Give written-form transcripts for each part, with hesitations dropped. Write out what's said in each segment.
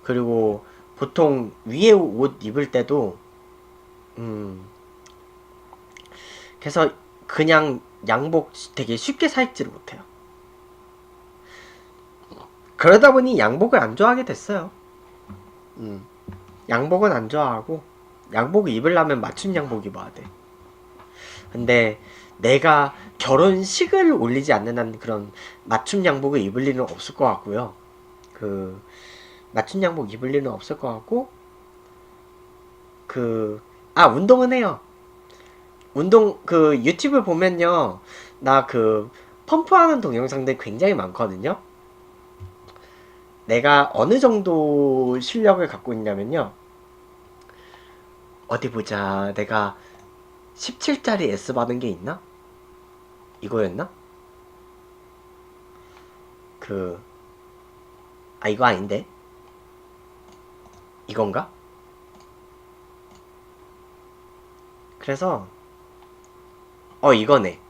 그리고 보통 위에 옷 입을 때도 그래서 그냥 양복 되게 쉽게 사 입지를 못해요. 그러다 보니 양복을 안 좋아하게 됐어요. 양복은 안 좋아하고 양복을 입으려면 맞춤 양복 입어야 돼. 근데 내가 결혼식을 올리지 않는 한 그런 맞춤 양복을 입을 일은 없을 것 같고요. 그 맞춤 양복 입을 일은 없을 것 같고 운동은 해요. 운동 유튜브 보면요, 나 펌프하는 동영상들 굉장히 많거든요. 내가 어느 정도 실력을 갖고 있냐면요, 어디 보자. 내가 17짜리 S 받은 게 있나? 이거였나? 이거 아닌데? 이건가? 그래서 이거네.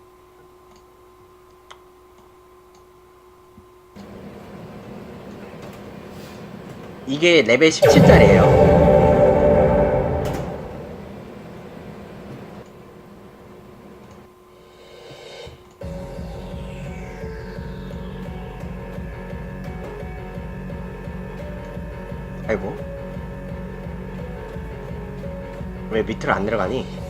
이게 레벨 17짜리예요. 아이고, 왜 밑으로 안 내려가니?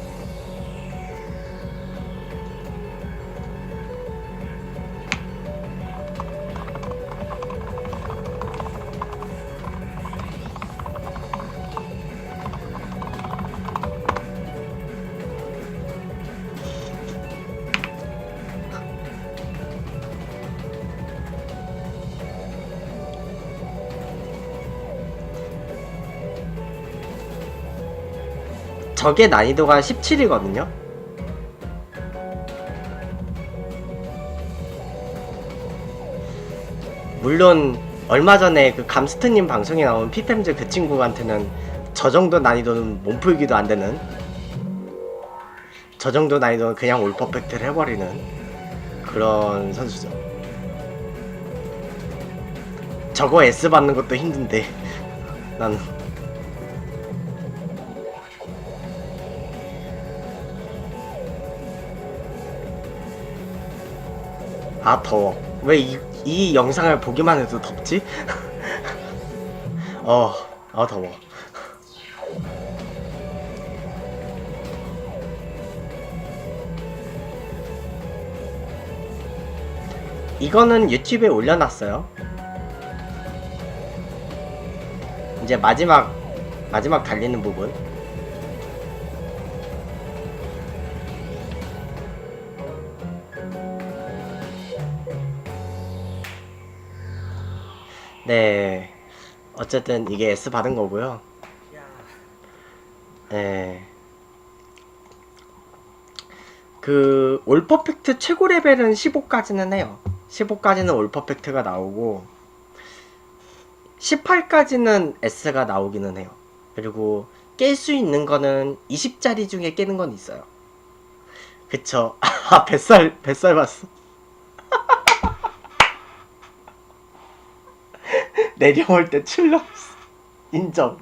저게 난이도가 17이거든요. 물론 얼마 전에 감스트님 방송에 나온 피팸즈 그 친구한테는 저 정도 난이도는 몸풀기도 안 되는, 저 정도 난이도는 그냥 올 퍼펙트를 해버리는 그런 선수죠. 저거 S 받는 것도 힘든데 나는. 더워. 왜 이 영상을 보기만 해도 덥지? 더워. 이거는 유튜브에 올려놨어요. 이제 마지막 달리는 부분. 네, 어쨌든 이게 S 받은 거고요. 네, 올 퍼펙트 최고 레벨은 15까지는 해요. 15까지는 올 퍼펙트가 나오고 18까지는 S가 나오기는 해요. 그리고 깰 수 있는 거는 20짜리 중에 깨는 건 있어요. 그쵸? 뱃살 봤어. 내려올 때 출렁. 인정.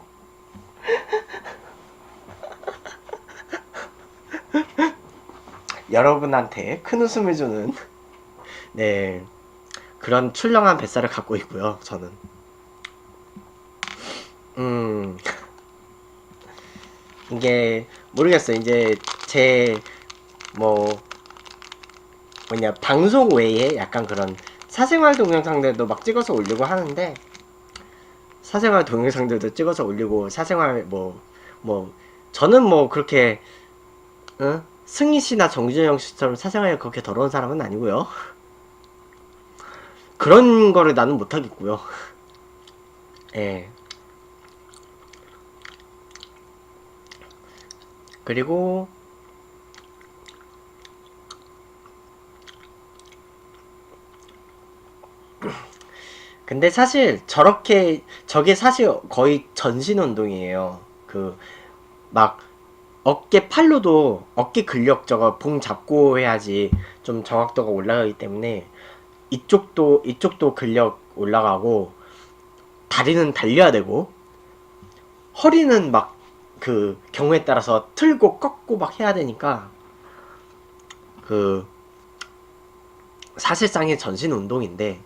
여러분한테 큰 웃음을 주는, 네, 그런 출렁한 뱃살을 갖고 있고요. 저는 이게 모르겠어요. 이제 제 방송 외에 약간 그런 사생활 동영상들도 막 찍어서 올리고 하는데, 사생활 동영상들도 찍어서 올리고, 사생활 저는 그렇게 승희 씨나 정준영 씨처럼 사생활이 그렇게 더러운 사람은 아니고요. 그런 거를 나는 못 하겠고요. 예. 그리고 근데 사실 저게 사실 거의 전신 운동이에요. 막 어깨 팔로도 어깨 근력 저거 봉 잡고 해야지 좀 정확도가 올라가기 때문에 이쪽도 근력 올라가고 다리는 달려야 되고 허리는 막 그 경우에 따라서 틀고 꺾고 막 해야 되니까 그 사실상의 전신 운동인데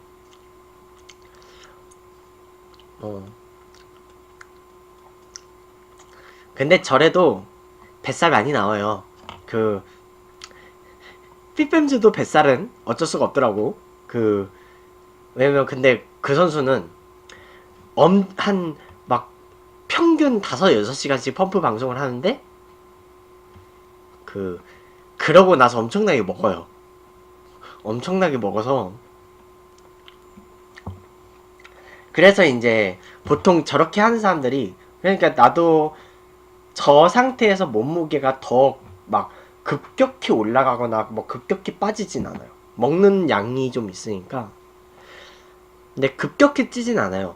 근데 저래도 뱃살 많이 나와요. 그 핏뱀즈도 뱃살은 어쩔 수가 없더라고. 그 왜냐면 근데 그 선수는 한 막 평균 5-6시간씩 펌프 방송을 하는데 그러고 나서 엄청나게 먹어요. 엄청나게 먹어서 그래서 이제 보통 저렇게 하는 사람들이 그러니까 나도 저 상태에서 몸무게가 더 막 급격히 올라가거나 뭐 급격히 빠지진 않아요. 먹는 양이 좀 있으니까. 근데 급격히 찌진 않아요.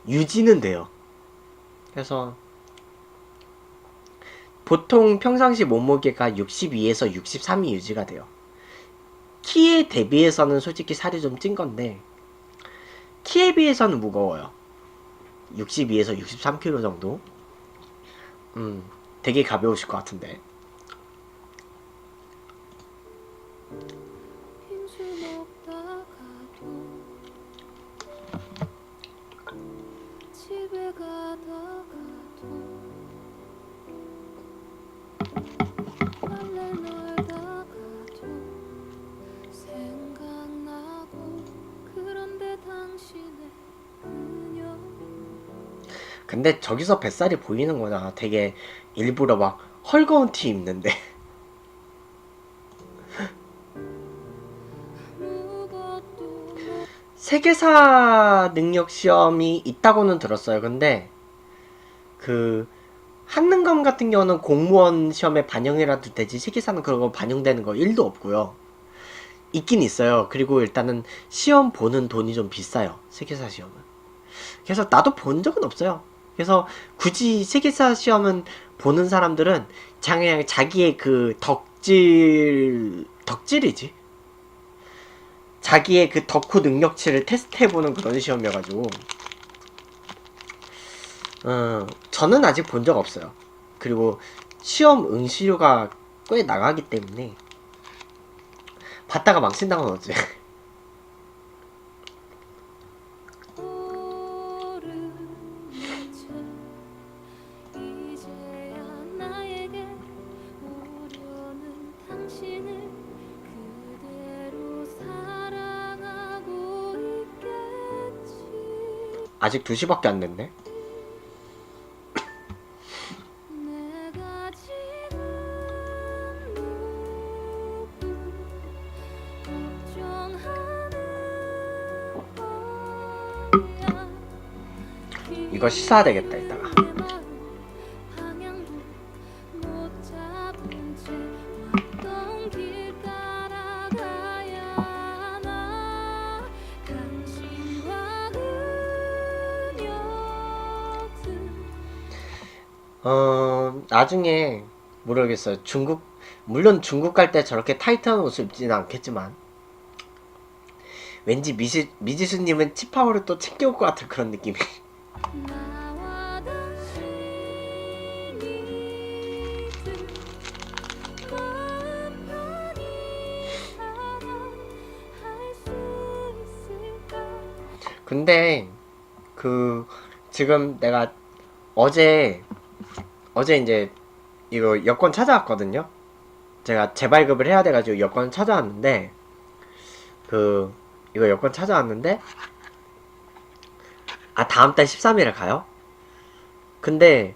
유지는 돼요. 그래서 보통 평상시 몸무게가 62에서 63이 유지가 돼요. 키에 대비해서는 솔직히 살이 좀 찐 건데 키에 비해서는 무거워요. 62에서 63kg 정도. 되게 가벼우실 것 같은데. 빙수 먹다가도 집에 가다가도 빨래 널다가도 생각나고 그런데 당신의 그녀 근데 저기서 뱃살이 보이는 거나 되게 일부러 막 헐거운 티 입는데 아무것도 세계사 능력 시험이 있다고는 들었어요. 근데 그 한능검 같은 경우는 공무원 시험에 반영이라도 되지 세계사는 그런 거 반영되는 거 1도 없고요. 있긴 있어요. 그리고 일단은 시험 보는 돈이 좀 비싸요. 세계사 시험은. 그래서 나도 본 적은 없어요. 그래서 굳이 세계사 시험은 보는 사람들은 그냥 자기의 그 덕질이지. 자기의 그 덕후 능력치를 테스트해보는 그런 시험이어가지고 저는 아직 본 적 없어요. 그리고 시험 응시료가 꽤 나가기 때문에 봤다가 망친다건 어째. 이제야 나에게 오려는 당신을 그대로 사랑하고 있겠지. 아직 2시밖에 안 됐네. 내가 지금 누구 걱정하는 거야. 이거 씻어야 되겠다 이따가. 방향도 못 잡은 채 왔던 길 따라가야 하나. 당신과 그녀들 나중에 모르겠어요. 물론 중국 갈 때 저렇게 타이트한 옷을 입지는 않겠지만 왠지 미지수님은 치파오를 또 챙겨올 것 같은 그런 느낌이. 나와 당신이 마음 편히 사랑할 수 있을까. 근데 지금 내가 어제 이제 이거 여권 찾아왔거든요. 제가 재발급을 해야 돼가지고 여권 찾아왔는데 이거 여권 찾아왔는데 다음 달 13일에 가요? 근데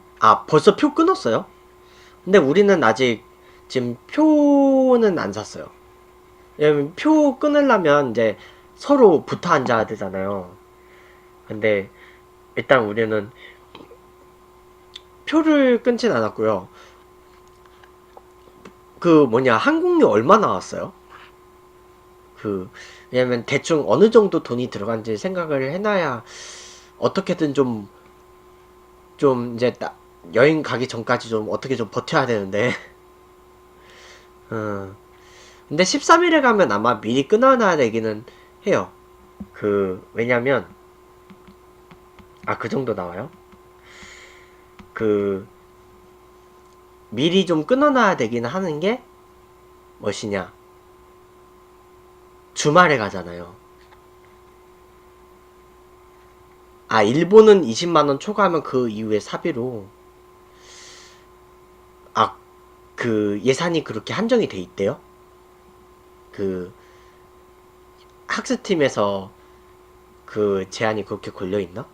벌써 표 끊었어요? 근데 우리는 아직 지금 표는 안 샀어요. 왜냐면 표 끊으려면 이제 서로 붙어 앉아야 되잖아요. 근데 일단 우리는 표를 끊진 않았고요. 항공료 얼마 나왔어요? 왜냐면 대충 어느 정도 돈이 들어간지 생각을 해놔야 어떻게든 좀 이제 여행 가기 전까지 좀 어떻게 좀 버텨야 되는데. 근데 13일에 가면 아마 미리 끊어놔야 되기는 해요. 왜냐면 그 정도 나와요? 그 미리 좀 끊어놔야 되긴 하는 게 무엇이냐, 주말에 가잖아요. 아, 일본은 20만원 초과하면 그 이후에 사비로, 아, 그 예산이 그렇게 한정이 돼 있대요. 그 학습팀에서 그 제한이 그렇게 걸려 있나?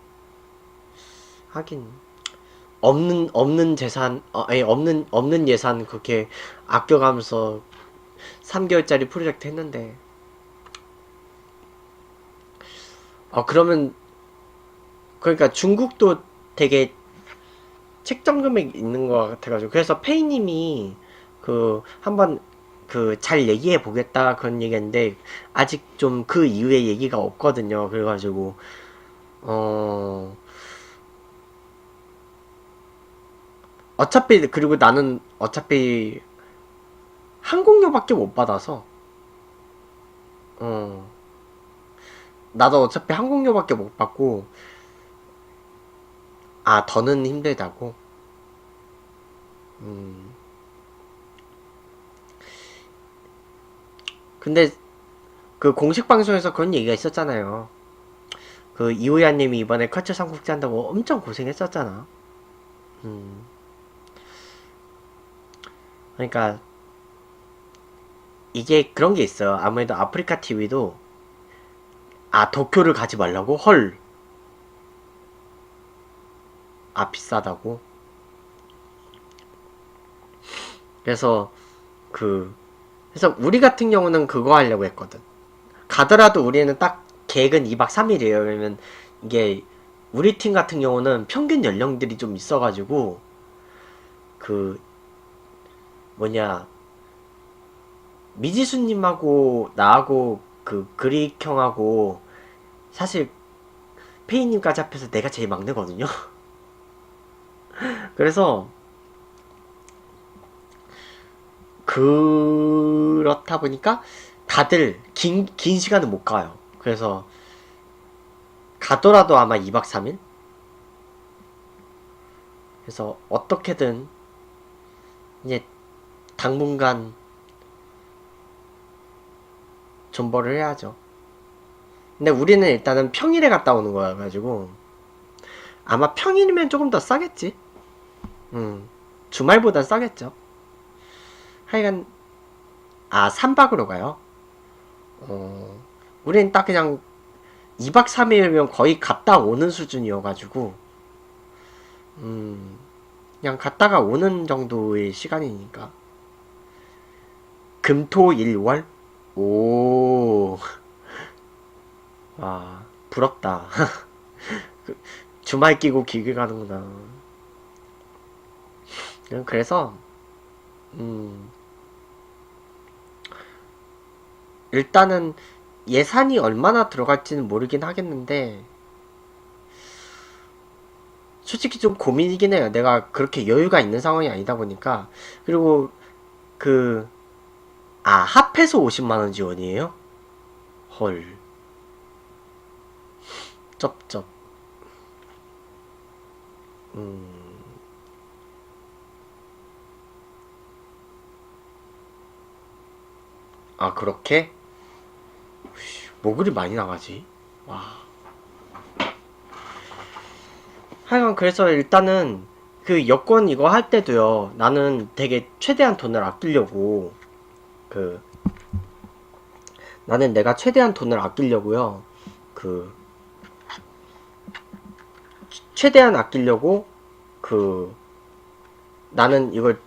하긴 없는 재산, 아니 없는 예산 그렇게 아껴가면서 3개월짜리 프로젝트 했는데, 그러면 그러니까 중국도 되게 책정 금액 있는 것 같아가지고, 그래서 페이님이 그 한번 그 잘 얘기해 보겠다 그런 얘기했는데 아직 좀 그 이후에 얘기가 없거든요. 그래가지고 어 어차피, 그리고 나는 어차피 항공료밖에 못 받아서, 어 나도 어차피 항공료밖에 못 받고, 더는 힘들다고. 음 근데 그 공식 방송에서 그런 얘기가 있었잖아요. 그 이호야님이 이번에 컬처 삼국지 한다고 엄청 고생했었잖아. 음 그러니까 이게 그런 게 있어요. 아무래도 아프리카 TV도, 도쿄를 가지 말라고? 헐. 비싸다고? 그래서 그 그래서 우리 같은 경우는 그거 하려고 했거든. 가더라도 우리는 딱 계획은 2박 3일이에요. 그러면 이게 우리 팀 같은 경우는 평균 연령들이 좀 있어가지고, 그 뭐냐, 미지수님하고 나하고 그 그릭 형하고 사실 페이님까지 합해서 내가 제일 막내거든요. 그래서 그렇다 보니까 다들 긴 시간은 못 가요. 그래서 가더라도 아마 2박 3일? 그래서 어떻게든 이제 당분간 존버를 해야죠. 근데 우리는 일단은 평일에 갔다 오는 거야 가지고 아마 평일이면 조금 더 싸겠지. 주말보다 싸겠죠. 하여간 3박으로 가요. 우린 딱 그냥 2박 3일이면 거의 갔다 오는 수준이어가지고, 그냥 갔다가 오는 정도의 시간이니까. 금토일월? 오, 와, 부럽다. 주말 끼고 길게 가는구나. 그래서 일단은 예산이 얼마나 들어갈지는 모르긴 하겠는데, 솔직히 좀 고민이긴 해요. 내가 그렇게 여유가 있는 상황이 아니다 보니까. 그리고 그 합해서 50만원 지원이에요? 헐, 쩝쩝. 그렇게? 뭐 그리 많이 나가지? 와. 하여간 그래서 일단은 그 여권 이거 할 때도요, 나는 되게 최대한 돈을 아끼려고, 그 나는 내가 최대한 돈을 아끼려고요, 그 최대한 아끼려고, 그 나는 이걸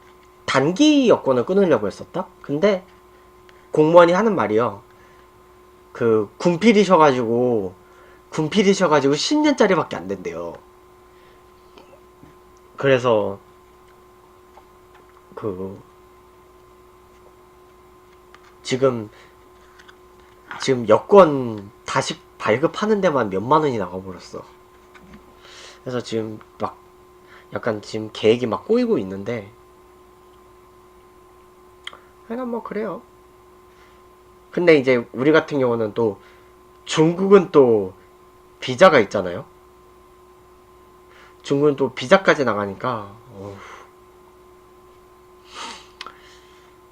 단기 여권을 끊으려고 했었다. 근데 공무원이 하는 말이요, 그 군필이셔가지고 10년짜리밖에 안 된대요. 그래서 그 지금 여권 다시 발급하는 데만 몇만 원이 나가버렸어. 그래서 지금 막 약간 지금 계획이 막 꼬이고 있는데, 하여간 뭐 그래요. 근데 이제 우리 같은 경우는 또 중국은 또 비자가 있잖아요. 중국은 또 비자까지 나가니까 어휴.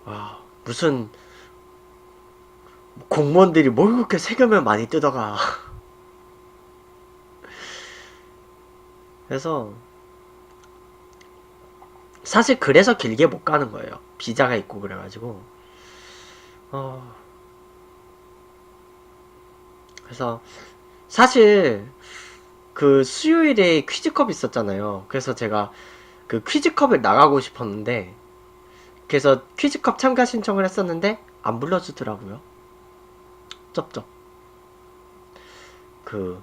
와, 무슨 공무원들이 뭘 그렇게 세금을 많이 뜯어가. 그래서 사실 그래서 길게 못 가는 거예요. 비자가 있고 그래가지고. 그래서 사실 그 수요일에 퀴즈컵 있었잖아요. 그래서 제가 그 퀴즈컵을 나가고 싶었는데, 그래서 퀴즈컵 참가 신청을 했었는데 안 불러주더라고요. 쩝쩝. 그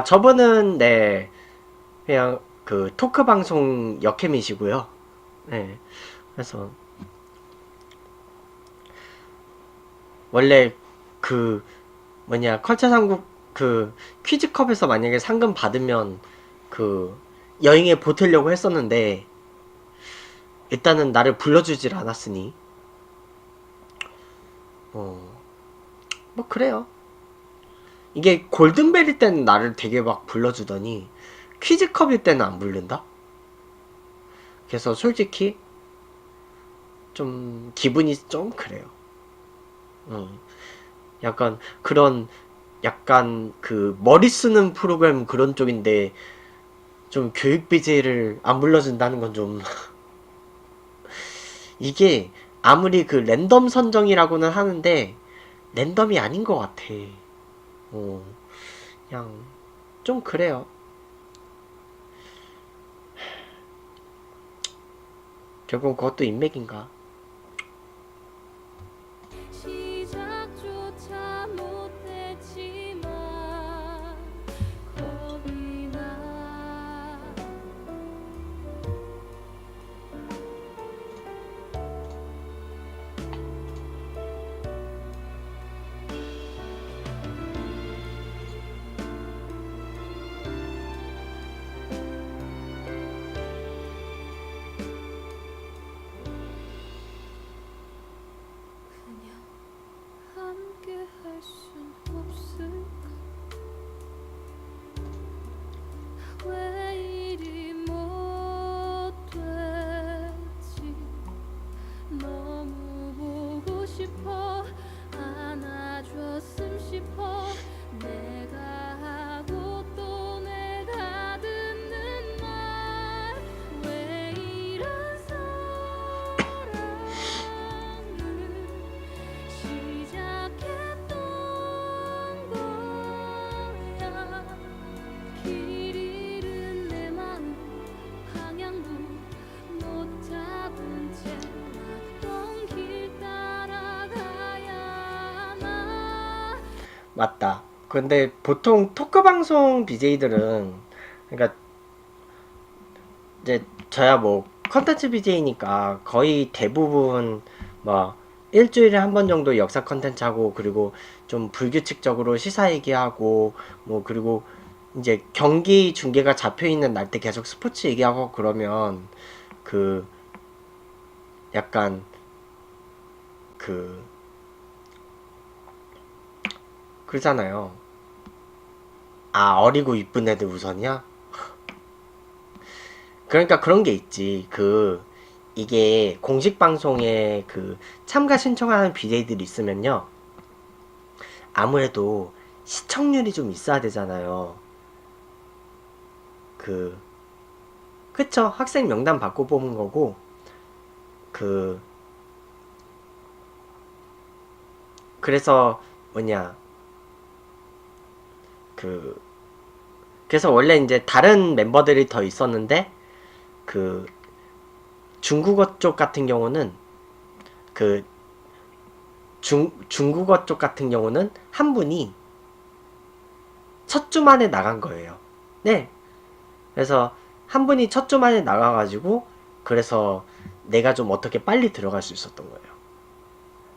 저분은 네 그냥 그 토크 방송 역캠이시고요. 네. 그래서 원래 그 뭐냐 컬처 삼국 그 퀴즈컵에서 만약에 상금 받으면 그 여행에 보태려고 했었는데 일단은 나를 불러주질 않았으니 뭐 그래요. 이게 골든벨일 때는 나를 되게 막 불러주더니 퀴즈컵일 때는 안 부른다? 그래서 솔직히 좀 기분이 좀 그래요. 약간 그런 약간 그 머리 쓰는 프로그램 그런 쪽인데 좀 교육 BJ를 안 불러준다는 건 좀 이게 아무리 그 랜덤 선정이라고는 하는데 랜덤이 아닌 것 같아. 그냥 좀 그래요. 결국 그것도 인맥인가? 시작조차 못했지만 겁이 나 그냥 함께 할 순 없을까? 왜 이리 못됐지? 너무 보고 싶어 안아줬음 싶어 내가 하고 또 내가 듣는 말 왜 이런 사랑을 시작했던 거야 길 잃은 내 마음 방향도 못 잡은 채 왔던 길 따라가야 하나 맞다. 근데 보통 토크 방송 BJ들은 그러니까 이제 저야 뭐 컨텐츠 BJ니까 거의 대부분 뭐 일주일에 한 번 정도 역사 컨텐츠 하고 그리고 좀 불규칙적으로 시사 얘기하고 뭐 그리고 이제 경기 중계가 잡혀 있는 날 때 계속 스포츠 얘기하고 그러면 그 약간 그 그러잖아요. 어리고 이쁜 애들 우선이야? 그러니까 그런 게 있지. 이게 공식 방송에 그 참가 신청하는 BJ들이 있으면요. 아무래도 시청률이 좀 있어야 되잖아요. 그쵸. 학생 명단 받고 뽑은 거고, 그, 그래서 뭐냐, 그, 그래서 원래 이제 다른 멤버들이 더 있었는데, 그, 중국어 쪽 같은 경우는 그 중국어 쪽 같은 경우는 한 분이 첫 주 만에 나간 거예요. 네. 그래서 한 분이 첫 주 만에 나가가지고 그래서 내가 좀 어떻게 빨리 들어갈 수 있었던 거예요.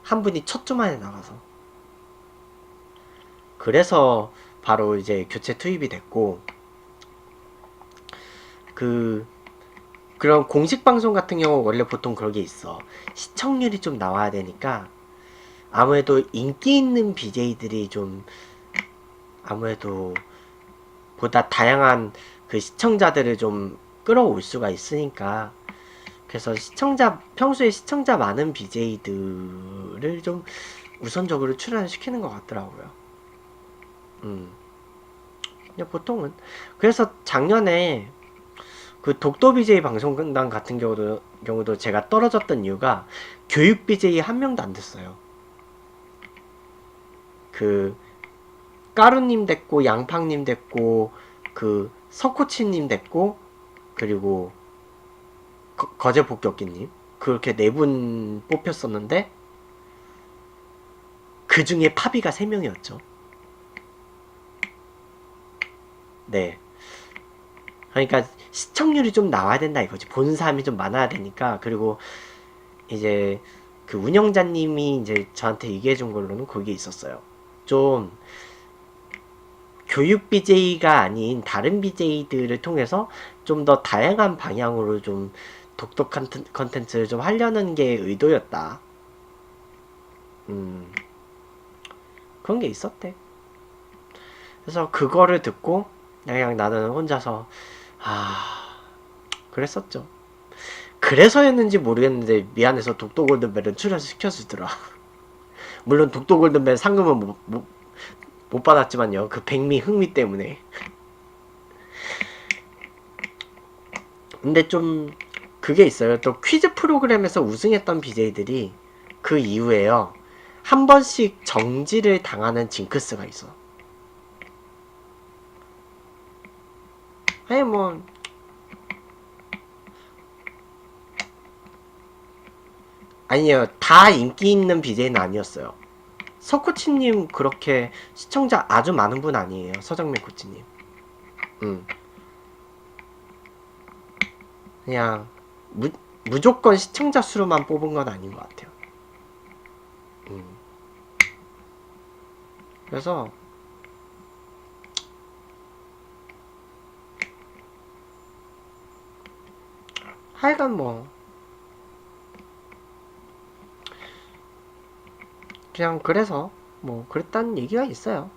한 분이 첫 주 만에 나가서. 그래서 바로 이제 교체 투입이 됐고 그런 공식 방송 같은 경우 원래 보통 그런 게 있어. 시청률이 좀 나와야 되니까 아무래도 인기 있는 BJ들이 좀 아무래도 보다 다양한 그 시청자들을 좀 끌어올 수가 있으니까, 그래서 평소에 시청자 많은 BJ들을 좀 우선적으로 출연시키는 것 같더라고요. 그냥 보통은. 그래서 작년에 그 독도 BJ 방송국단 같은 경우도 제가 떨어졌던 이유가 교육 BJ 한 명도 안 됐어요. 그 까루님 됐고, 양팡님 됐고, 그 석코치님 됐고, 그리고 거제 복격기님, 그렇게 네 분 뽑혔었는데 그 중에 파비가 3명이었죠. 네. 그러니까 시청률이 좀 나와야 된다 이거지. 보는 사람이 좀 많아야 되니까. 그리고 이제 그 운영자님이 이제 저한테 얘기해 준 걸로는 거기에 있었어요. 좀 교육 BJ가 아닌 다른 BJ들을 통해서 좀 더 다양한 방향으로 좀 독특한 컨텐츠를 좀 하려는 게 의도였다. 그런 게 있었대. 그래서 그거를 듣고 그냥 나는 혼자서 그랬었죠. 그래서였는지 모르겠는데 미안해서 독도 골든벨은 출연시켜주더라. 물론 독도 골든벨 상금은 못 받았지만요. 그 백미 흥미 때문에. 근데 좀 그게 있어요. 또 퀴즈 프로그램에서 우승했던 BJ들이 그 이후에요. 한 번씩 정지를 당하는 징크스가 있어. 아니 뭐 아니에요. 다 인기 있는 BJ는 아니었어요. 서코치님 그렇게 시청자 아주 많은 분 아니에요. 서정민 코치님. 그냥 무조건 시청자 수로만 뽑은 건 아닌 것 같아요. 그래서 하여간 뭐 그냥 그래서 뭐 그랬다는 얘기가 있어요.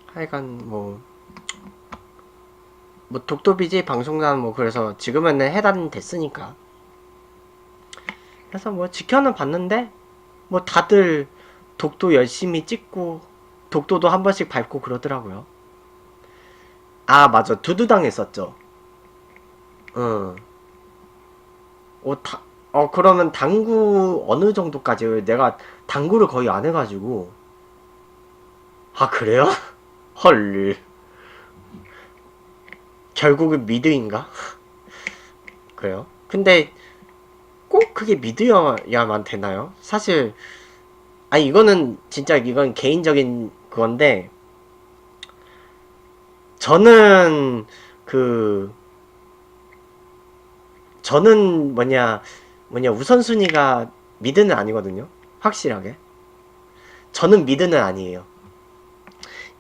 하여간 뭐 독도 BJ 방송단 뭐 그래서 지금은 해단됐으니까 그래서 뭐 지켜는 봤는데 뭐 다들 독도 열심히 찍고 독도도 한 번씩 밟고 그러더라고요. 아 맞아, 두두당 했었죠. 그러면 당구 어느 정도까지? 내가 당구를 거의 안 해가지고. 아 그래요? 헐. 결국은 미드인가? 그래요? 근데 꼭 그게 미드여야만 되나요? 사실 아니 이거는 진짜 이건 개인적인 그건데 저는 저는 우선순위가 미드는 아니거든요. 확실하게. 저는 미드는 아니에요.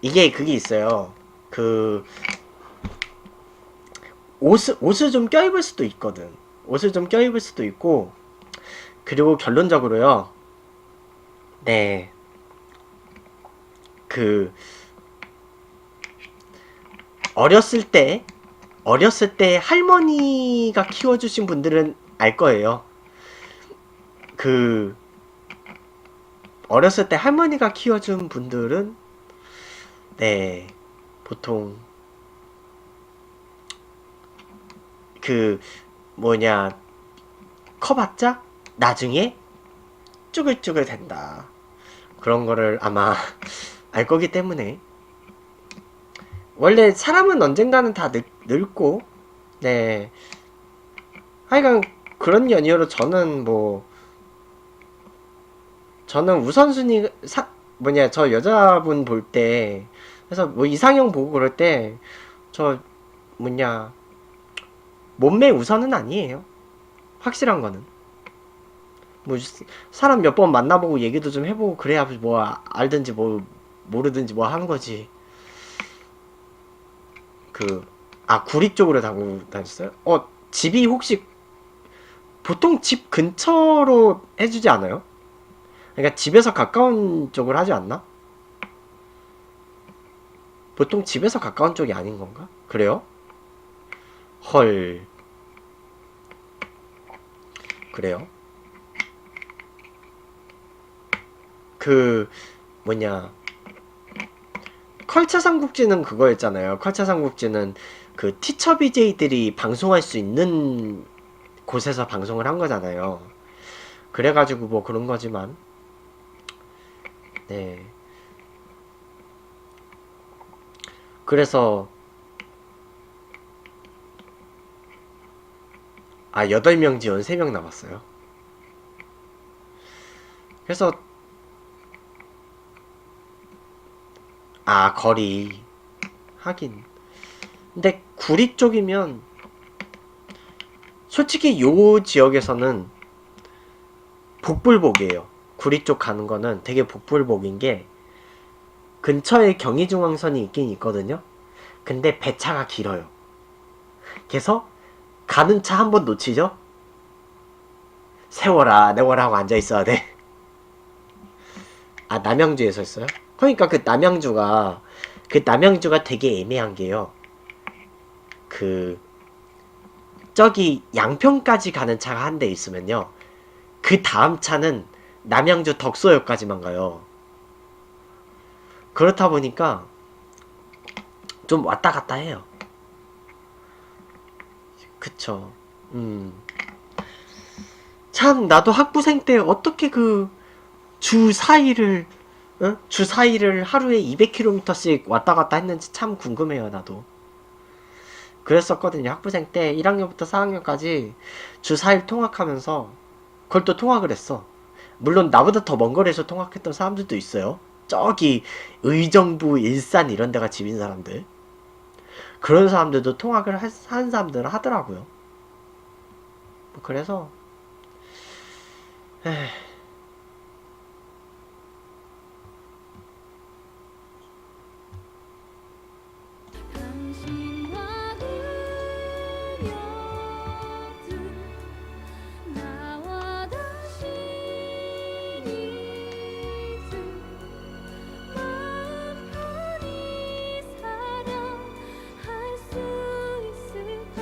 이게 그게 있어요. 옷을 좀 껴입을 수도 있거든. 옷을 좀 껴입을 수도 있고, 그리고 결론적으로요. 네. 어렸을 때 할머니가 키워주신 분들은 알 거예요. 어렸을 때 할머니가 키워준 분들은, 네, 보통, 커봤자 나중에 쭈글쭈글 된다. 그런 거를 아마 알 거기 때문에. 원래 사람은 언젠가는 다 늙고, 네. 하여간 그런 연유로 저는 우선순위, 저 여자분 볼 때, 그래서 뭐 이상형 보고 그럴 때, 몸매 우선은 아니에요. 확실한 거는. 뭐, 사람 몇 번 만나보고 얘기도 좀 해보고 그래야 뭐 알든지 뭐 모르든지 뭐 하는 거지. 구리 쪽으로 다녔어요? 집이 혹시 보통 집 근처로 해주지 않아요? 그러니까 집에서 가까운 쪽을 하지 않나? 보통 집에서 가까운 쪽이 아닌 건가? 그래요? 헐. 그래요? 그 뭐냐, 컬처 삼국지는 그거였잖아요. 컬처 삼국지는 그 티처 BJ들이 방송할 수 있는 곳에서 방송을 한 거잖아요. 그래가지고 뭐 그런 거지만, 네. 그래서 8명 지원 3명 남았어요. 그래서 거리 하긴. 근데 구리 쪽이면 솔직히 요 지역에서는 복불복이에요. 구리 쪽 가는 거는 되게 복불복인 게, 근처에 경의중앙선이 있긴 있거든요. 근데 배차가 길어요. 그래서 가는 차 한 번 놓치죠? 세워라 내워라 하고 앉아있어야 돼. 남양주에서 있어요? 그러니까 그 남양주가 되게 애매한 게요. 그 저기 양평까지 가는 차가 한 대 있으면요, 그 다음 차는 남양주 덕소역까지만 가요. 그렇다 보니까 좀 왔다 갔다 해요. 그쵸. 참, 나도 학부생 때 어떻게 그 주 4일을 주 4일을 하루에 200km씩 왔다 갔다 했는지 참 궁금해요, 나도. 그랬었거든요. 학부생 때 1학년부터 4학년까지 주 4일 통학하면서, 그걸 또 통학을 했어. 물론 나보다 더 먼 거리에서 통학했던 사람들도 있어요. 저기 의정부, 일산 이런 데가 집인 사람들. 그런 사람들도 통학을 하는 사람들은 하더라고요. 뭐 그래서 에휴, 당신과 그녀들 나와 다시 잊은 마음 편히 사랑할 수 있을까.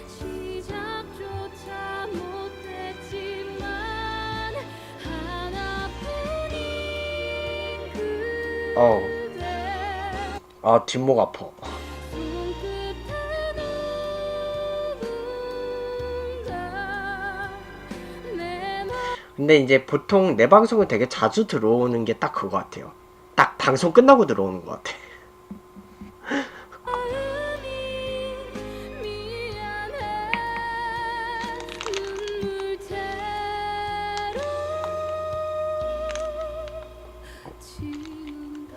시작조차 못했지만 하나뿐인 어우, 그대 뒷목 아파. 손끝에 누군가 내 근데 이제 보통 내 방송을 되게 자주 들어오는 게 딱 그거 같아요. 딱 방송 끝나고 들어오는 것 같아. 마음이 미안해 눈물채로 지운다.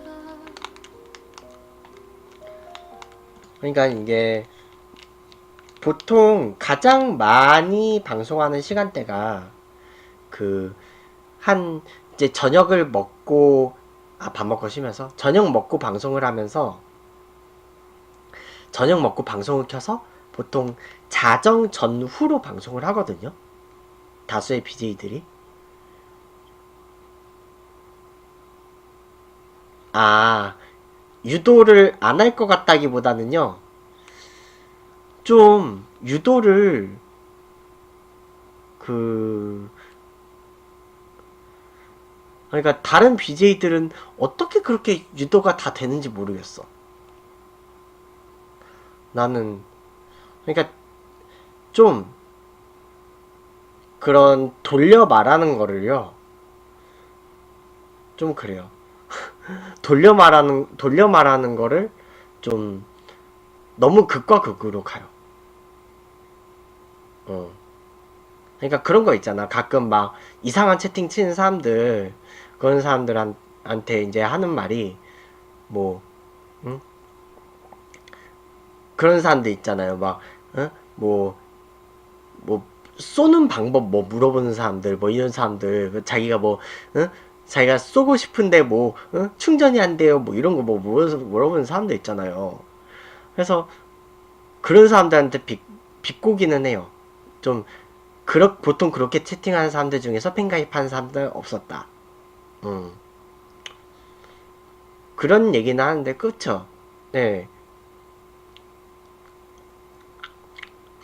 그러니까 이게 보통 가장 많이 방송하는 시간대가 그 한 이제 저녁을 먹고, 밥 먹고 쉬면서 저녁 먹고 방송을 하면서, 저녁 먹고 방송을 켜서 보통 자정 전후로 방송을 하거든요. 다수의 BJ들이. 유도를 안 할 것 같다기보다는요, 좀 유도를 그 그러니까 다른 BJ들은 어떻게 그렇게 유도가 다 되는지 모르겠어. 나는 그러니까 좀 그런 돌려 말하는 거를요, 좀 그래요. 돌려 말하는 거를 좀 너무 극과 극으로 가요. 그러니까 그런 거 있잖아. 가끔 막 이상한 채팅 치는 사람들, 그런 사람들한테 이제 하는 말이 뭐, 응? 그런 사람들 있잖아요. 막, 뭐, 쏘는 방법 뭐 물어보는 사람들, 뭐 이런 사람들, 자기가 뭐, 자기가 쏘고 싶은데 뭐, 충전이 안 돼요. 뭐 이런 거 뭐 물어보는 사람들 있잖아요. 그래서 그런 사람들한테 비꼬기는 해요. 좀, 보통 그렇게 채팅하는 사람들 중에서 팬가입하는 사람들 없었다. 그런 얘기는 하는데, 그쵸? 네.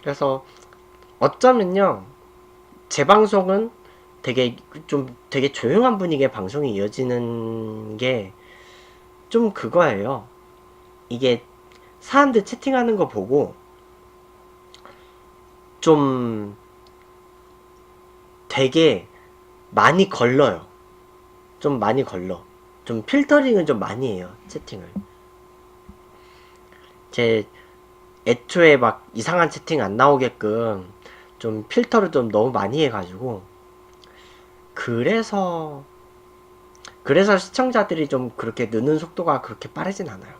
그래서 어쩌면요, 제 방송은 되게 조용한 분위기의 방송이 이어지는 게 좀 그거예요. 이게 사람들 채팅하는 거 보고 좀 되게 많이 걸러요. 좀 많이 걸러. 좀 필터링을 좀 많이 해요, 채팅을. 제 애초에 막 이상한 채팅 안 나오게끔 좀 필터를 좀 너무 많이 해가지고, 그래서 시청자들이 좀 그렇게 느는 속도가 그렇게 빠르진 않아요.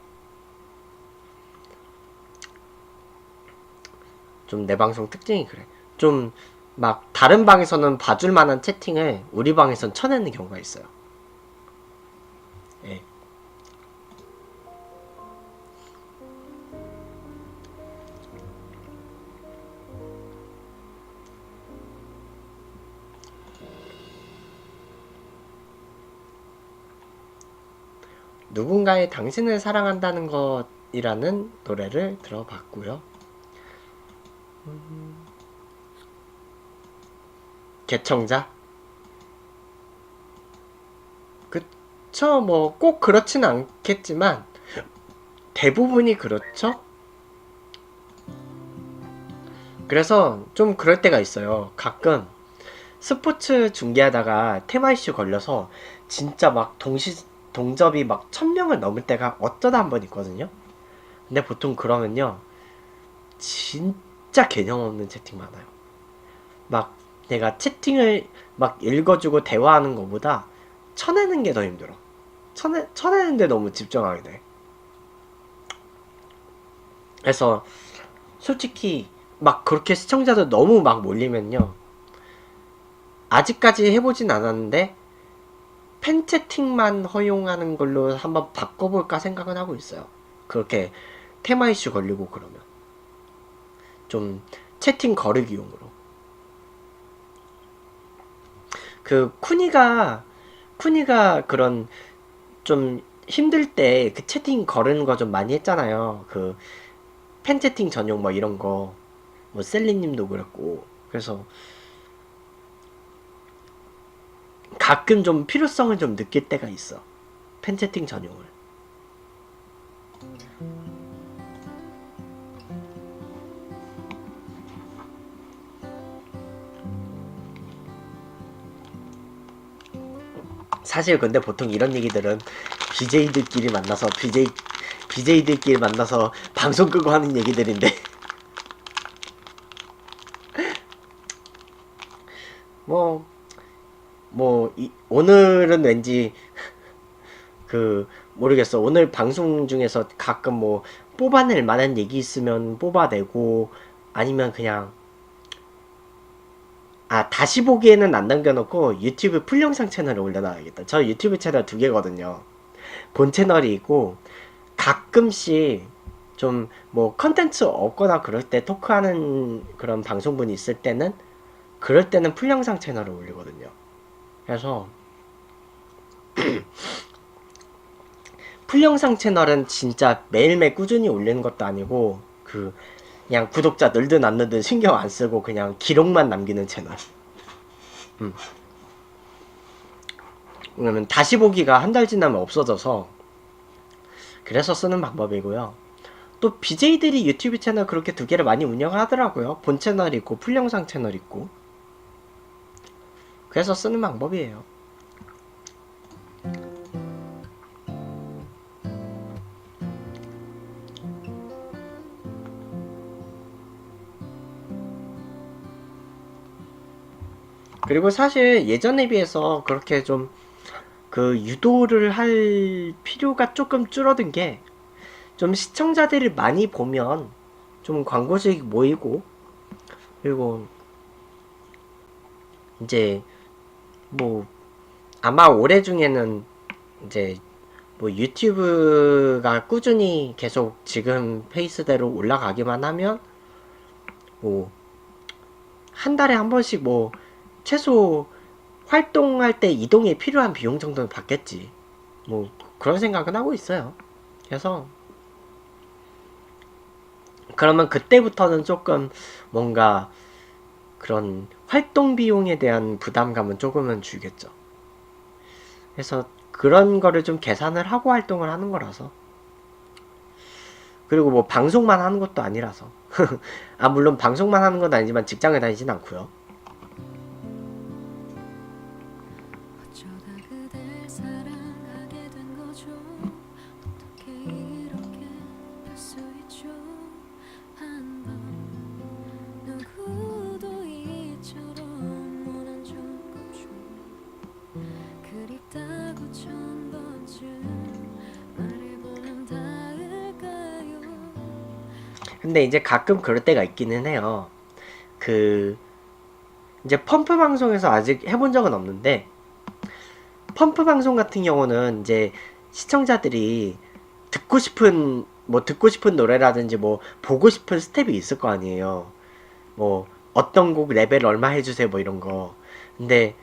좀 내 방송 특징이 그래. 좀 막 다른 방에서는 봐줄 만한 채팅을 우리 방에선 쳐내는 경우가 있어요. 예. 누군가의 당신을 사랑한다는 것이라는 노래를 들어봤고요. 개청자? 그쵸, 뭐 꼭 그렇진 않겠지만 대부분이 그렇죠. 그래서 좀 그럴 때가 있어요. 가끔 스포츠 중계하다가 테마 이슈 걸려서 진짜 막 동접이 막 1000명을 넘을 때가 어쩌다 한 번 있거든요. 근데 보통 그러면요, 진짜 개념 없는 채팅 많아요. 막 내가 채팅을 막 읽어주고 대화하는 것보다 쳐내는 게 더 힘들어. 쳐내는데 너무 집중하게 돼. 그래서 솔직히 막 그렇게 시청자들 너무 막 몰리면요, 아직까지 해보진 않았는데 팬 채팅만 허용하는 걸로 한번 바꿔볼까 생각은 하고 있어요. 그렇게 테마 이슈 걸리고 그러면 좀 채팅 거르기용으로. 그 쿠니가 그런 좀 힘들 때 그 채팅 거르는 거 좀 많이 했잖아요. 그 팬 채팅 전용 뭐 이런 거, 뭐 셀리님도 그랬고. 그래서 가끔 좀 필요성을 좀 느낄 때가 있어. 팬 채팅 전용을. 사실 근데 보통 이런 얘기들은 BJ들끼리 만나서 방송 끄고 하는 얘기들인데 뭐 오늘은 왠지 그 모르겠어. 오늘 방송 중에서 가끔 뭐 뽑아낼 만한 얘기 있으면 뽑아내고, 아니면 그냥 다시 보기에는 안 남겨놓고 유튜브 풀영상 채널에 올려놔야겠다. 저 유튜브 채널 2개거든요. 본 채널이 있고, 가끔씩 좀 뭐 컨텐츠 없거나 그럴 때 토크하는 그런 방송분이 있을 때는, 그럴 때는 풀영상 채널을 올리거든요. 그래서 풀영상 채널은 진짜 매일매일 꾸준히 올리는 것도 아니고, 그냥 구독자 늘든 안 늘든 신경 안 쓰고 그냥 기록만 남기는 채널. 그러면 다시 보기가 한 달 지나면 없어져서, 그래서 쓰는 방법이고요. 또 BJ들이 유튜브 채널 그렇게 2개를 많이 운영하더라고요. 본 채널 있고 풀영상 채널 있고. 그래서 쓰는 방법이에요. 그리고 사실 예전에 비해서 그렇게 좀 유도를 할 필요가 조금 줄어든 게, 좀 시청자들이 많이 보면 좀 광고수익 모이고, 그리고 이제 뭐 아마 올해 중에는 이제 뭐 유튜브가 꾸준히 계속 지금 페이스대로 올라가기만 하면 뭐 한 달에 한 번씩 뭐 최소 활동할 때 이동에 필요한 비용 정도는 받겠지. 뭐 그런 생각은 하고 있어요. 그래서 그러면 그때부터는 조금 뭔가 그런 활동 비용에 대한 부담감은 조금은 줄겠죠. 그래서 그런 거를 좀 계산을 하고 활동을 하는 거라서. 그리고 뭐 방송만 하는 것도 아니라서. 아, 물론 방송만 하는 건 아니지만 직장을 다니진 않고요. 어쩌다 그댈 사랑하게 된 거죠. 어떻게 이렇게 될 수 있죠. 한번 누구도 이처럼 원한 적 없죠. 그립다고 천 번쯤 말해보면 닿을까요. 근데 이제 가끔 그럴 때가 있기는 해요. 그 이제 펌프 방송에서 아직 해본 적은 없는데, 펌프 방송 같은 경우는 이제 시청자들이 듣고 싶은 노래라든지 뭐 보고 싶은 스텝이 있을 거 아니에요. 뭐 어떤 곡 레벨 얼마 해주세요 뭐 이런 거. 근데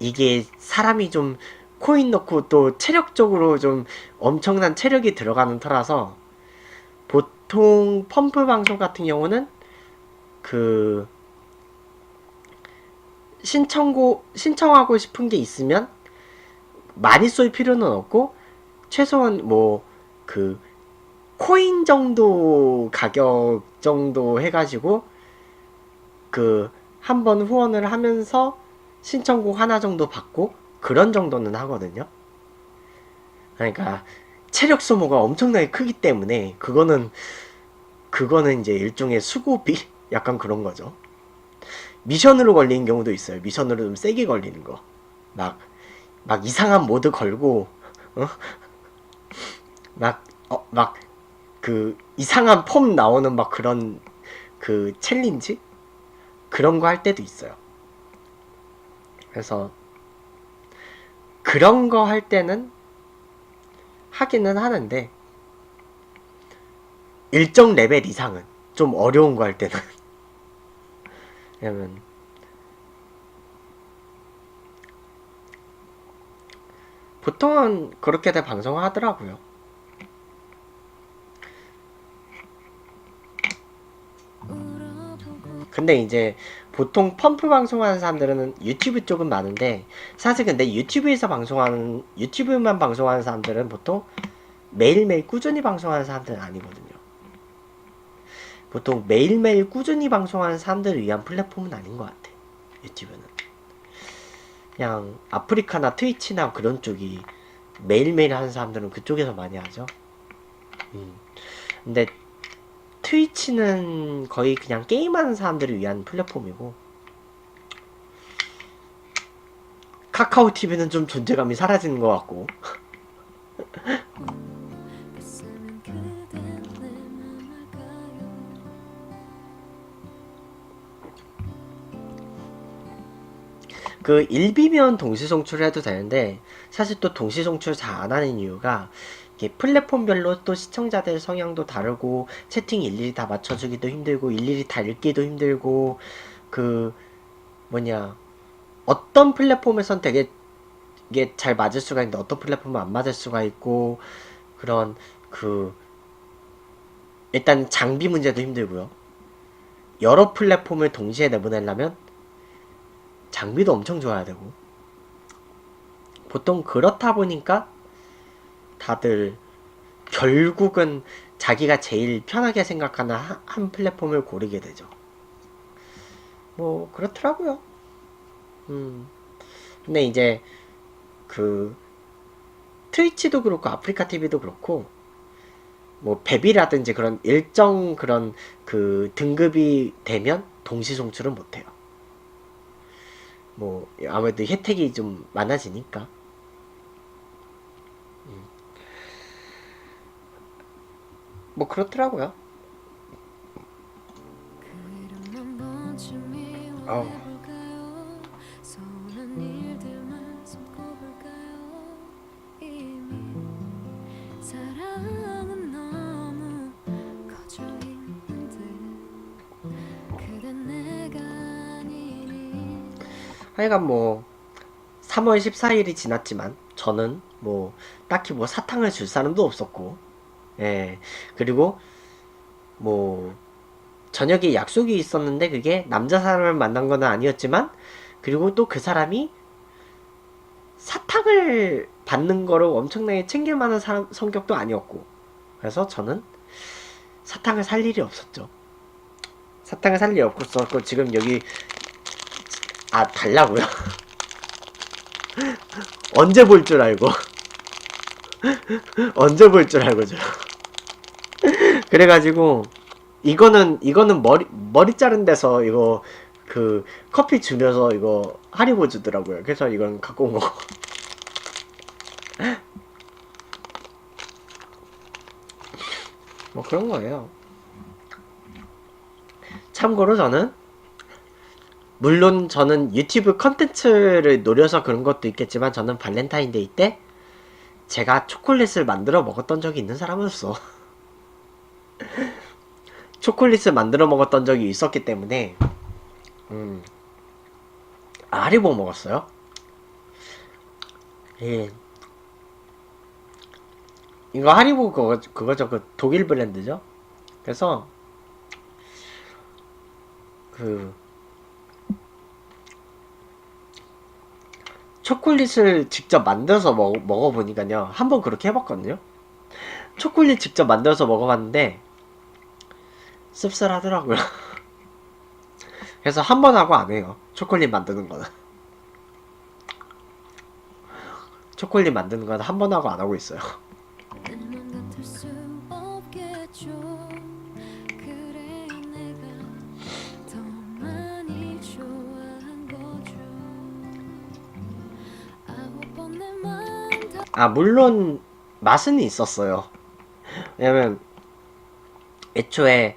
이게 사람이 좀 코인 넣고 또 체력적으로 좀 엄청난 체력이 들어가는 터라서, 보통 펌프 방송 같은 경우는 그 신청하고 싶은 게 있으면 많이 쏠 필요는 없고, 최소한 뭐 그 코인 정도 가격 정도 해가지고 그 한 번 후원을 하면서 신청곡 하나 정도 받고 그런 정도는 하거든요. 그러니까 체력 소모가 엄청나게 크기 때문에 그거는 이제 일종의 수고비 약간 그런 거죠. 미션으로 걸리는 경우도 있어요. 미션으로 좀 세게 걸리는 거. 막, 막 이상한 모드 걸고, 어? 막, 그, 이상한 폼 나오는 막 그런, 그, 챌린지? 그런 거 할 때도 있어요. 그래서, 그런 거 할 때는 하기는 하는데, 일정 레벨 이상은, 좀 어려운 거 할 때는. 왜냐면, 보통은 그렇게들 방송을 하더라고요. 근데 이제 보통 펌프 방송하는 사람들은 유튜브 쪽은 많은데, 사실 근데 유튜브만 방송하는 사람들은 보통 매일매일 꾸준히 방송하는 사람들은 아니거든요. 보통 매일매일 꾸준히 방송하는 사람들을 위한 플랫폼은 아닌 것 같아. 유튜브는 그냥 아프리카나 트위치나 그런 쪽이 매일매일 하는 사람들은 그쪽에서 많이 하죠. 근데 트위치는 거의 그냥 게임하는 사람들을 위한 플랫폼이고, 카카오 TV는 좀 존재감이 사라지는 것 같고. 뱃사면 그댄 내 맘 알까요. 그 일비면 동시 송출을 해도 되는데, 사실 또 동시 송출 잘 안 하는 이유가, 이게 플랫폼별로 또 시청자들 성향도 다르고, 채팅 일일이 다 맞춰주기도 힘들고, 일일이 다 읽기도 힘들고, 그 뭐냐, 어떤 플랫폼에선 되게 이게 잘 맞을 수가 있는데 어떤 플랫폼은 안 맞을 수가 있고, 그런 그 일단 장비 문제도 힘들고요. 여러 플랫폼을 동시에 내보내려면 장비도 엄청 좋아야 되고, 보통 그렇다 보니까 다들 결국은 자기가 제일 편하게 생각하는 한 플랫폼을 고르게 되죠. 뭐 그렇더라고요. 근데 이제 그 트위치도 그렇고 아프리카 TV도 그렇고, 뭐 베비라든지 그런 일정 그런 그 등급이 되면 동시 송출은 못해요. 뭐 아무래도 혜택이 좀 많아지니까. 뭐 그렇더라고요. 그 이름 한 번쯤 아우. 이용해볼까요? 서운한 일들만 손꼽을까요? 이미 사랑은 너무 커져 있는데 그댄 내가 아니니. 하여간 뭐 3월 14일이 지났지만 저는 뭐 딱히 뭐 사탕을 줄 사람도 없었고, 예, 그리고 뭐 저녁에 약속이 있었는데 그게 남자 사람을 만난 건 아니었지만, 그리고 또 그 사람이 사탕을 받는 거를 엄청나게 챙길 만한 성격도 아니었고, 그래서 저는 사탕을 살 일이 없었죠. 사탕을 살 일이 없었고, 지금 여기 달라고요? 언제 볼 줄 알고 언제 볼 줄 알고 저 그래가지고 이거는 머리 자른 데서 이거 그 커피 주면서 이거 하리보 주더라고요. 그래서 이건 갖고 온 거. 뭐 그런 거예요. 참고로 물론 저는 유튜브 컨텐츠를 노려서 그런 것도 있겠지만, 저는 발렌타인데이 때 제가 초콜릿을 만들어 먹었던 적이 있는 사람으로서 초콜릿을 만들어 먹었던 적이 있었기 때문에, 하리보 먹었어요. 예. 이거 하리보 그거죠. 그 독일 브랜드죠. 그래서 그 초콜릿을 직접 만들어서 먹어보니까요. 한번 그렇게 해봤거든요. 초콜릿 직접 만들어서 먹어봤는데 씁쓸하더라고요. 그래서 한 번 하고 안 해요. 초콜릿 만드는 거는. 초콜릿 만드는 건 한 번 하고 안 하고 있어요. 내맘 같을 수 없겠죠. 그래야 내가 더 많이 좋아한 거죠. 아홉 번 내 맘 다 물론 맛은 있었어요. 왜냐면 애초에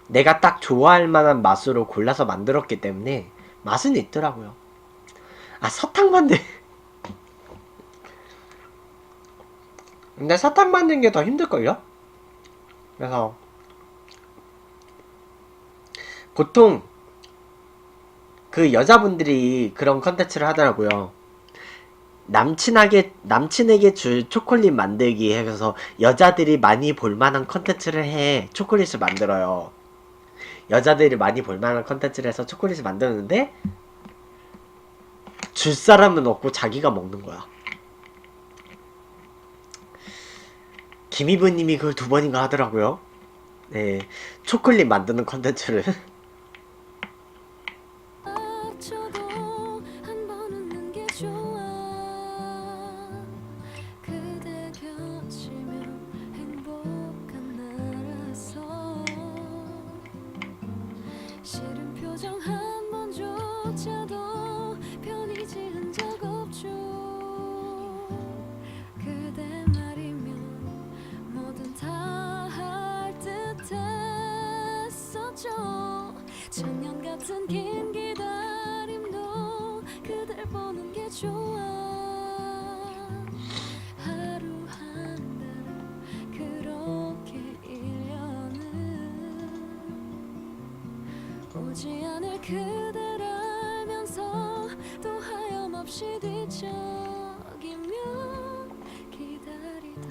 내가 딱 좋아할 만한 맛으로 골라서 만들었기 때문에 맛은 있더라고요. 사탕 근데 사탕 만드는 게 더 힘들걸요? 그래서 보통 그 여자분들이 그런 컨텐츠를 하더라고요. 남친에게 줄 초콜릿 만들기 해서 여자들이 많이 볼만한 컨텐츠를 해 초콜릿을 만들어요. 여자들이 많이 볼만한 컨텐츠를 해서 초콜릿을 만드는데 줄 사람은 없고 자기가 먹는 거야. 김희부님이 그걸 2번인가 하더라고요. 네, 초콜릿 만드는 컨텐츠를. 쳐도 한 번 웃는 게 좋아. 그대 곁이면 행복한 나라서 싫은 표정 한 번조차도 편히 지은 적 없죠. 그대 말이면 뭐든 다 할 듯했었죠. 천년 같은 긴 기다림도 그댈 보는 게 좋아. 하루 한 달을 그렇게 1년을 오지 않을 그댈 알면서 또 하염없이 뒤척이면 기다리다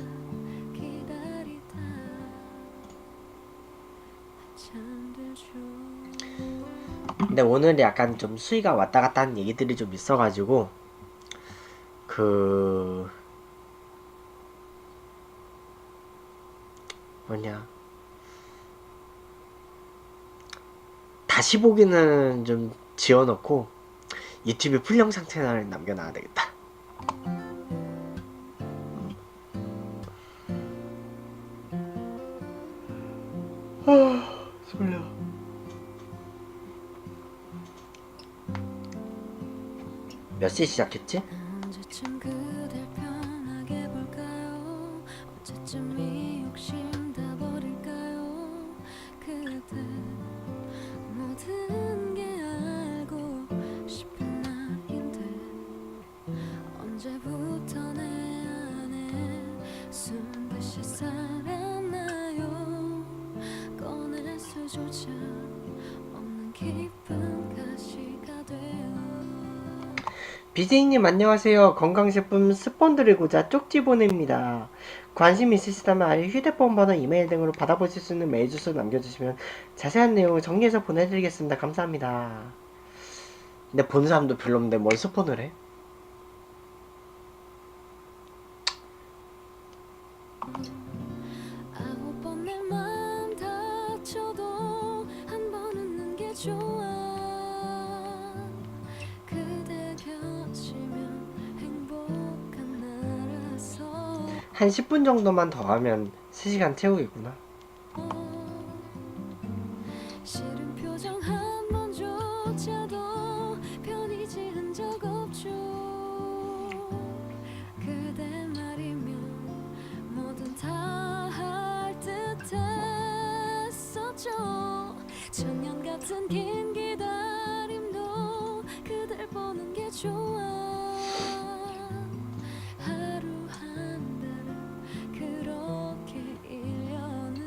잠들죠. 근데 오늘 약간 좀 수위가 왔다 갔다 하는 얘기들이 좀 있어가지고 그 뭐냐, 다시 보기는 좀 지워놓고 유튜브 풀영상 채널에 남겨놔야 되겠다. 졸려. 몇 시에 시작했지? 언제쯤 그댈 편하게 볼까요? 언제쯤 이 욕심 다 버릴까요? 그대 모든 게 알고 싶은 나인데 언제부터 내 안에 숨듯이 살았나요? 꺼낼 수조차 없는 깊은 가시가 돼요. BJ님 안녕하세요. 건강식품 스폰 드리고자 쪽지 보냅니다. 관심 있으시다면 아래 휴대폰 번호, 이메일 등으로 받아보실 수 있는 메일 주소 남겨주시면 자세한 내용을 정리해서 보내드리겠습니다. 감사합니다. 근데 본 사람도 별로 없는데 뭘 스폰을 해? 아홉 번 내 맘 다쳐도 한 번 웃는 게 좋아. 그대 곁이면 행복한 나라서. 한 10분 정도만 더 하면 3시간 채우겠구나. 싫은 표정 한 번조차도 편히 지은 적 없죠. 그대 말이면 뭐든 다 할 듯했었죠. 천년 같은 긴 기다림도 그댈 보는 게 좋아. 하루 한 달을 그렇게 1년을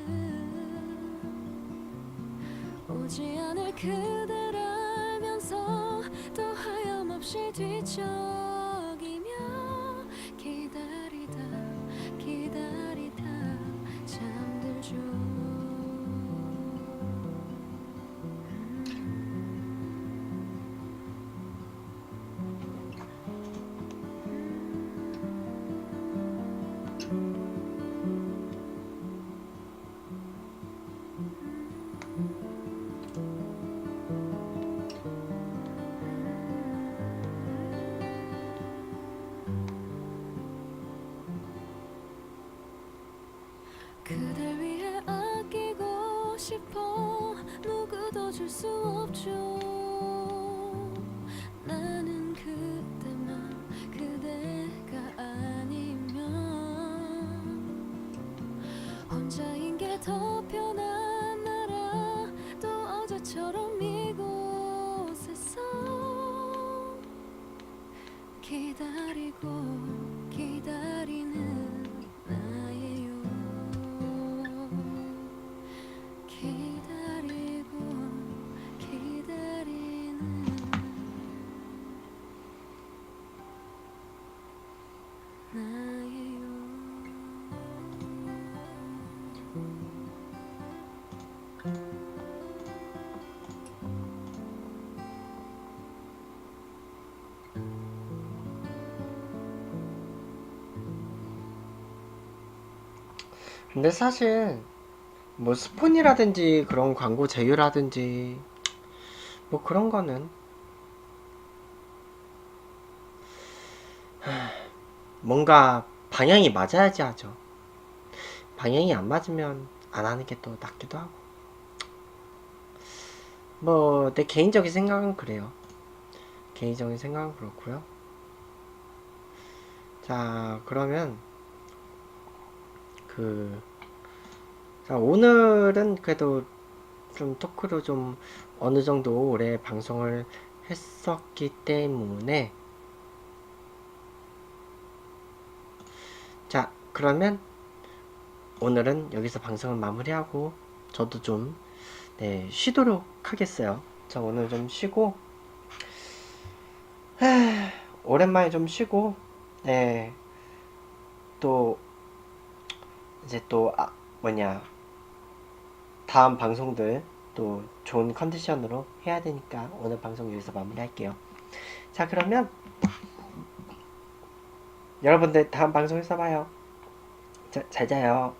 오지 않을 그댈 알면서 또 하염없이 뒤척이며 기다리다 기다리다 잠들죠. 그댈 위해 아끼고 싶어. 누구도 줄 수 없죠. 나는 그때만 그대가 아니면 혼자인 게 더 편한 나라. 또 어제처럼 이곳에서 기다리고 기다리는 나예요. 기다리고 기다리는 나예요. 근데 사실 뭐 스폰이라든지 그런 광고 제휴라든지 뭐 그런 거는 뭔가 방향이 맞아야지 하죠. 방향이 안 맞으면 안 하는 게 또 낫기도 하고. 뭐 내 개인적인 생각은 그래요. 개인적인 생각은 그렇고요. 자, 그러면 자, 오늘은 그래도 좀 토크로 좀 어느 정도 오래 방송을 했었기 때문에, 자, 그러면 오늘은 여기서 방송을 마무리하고 저도 좀 쉬도록 하겠어요. 저 오늘 좀 쉬고 오랜만에 좀 쉬고 또 이제 또 다음 방송들 또 좋은 컨디션으로 해야 되니까 오늘 방송 여기서 마무리할게요. 자, 그러면 여러분들 다음 방송에서 봐요. 자, 잘 자요.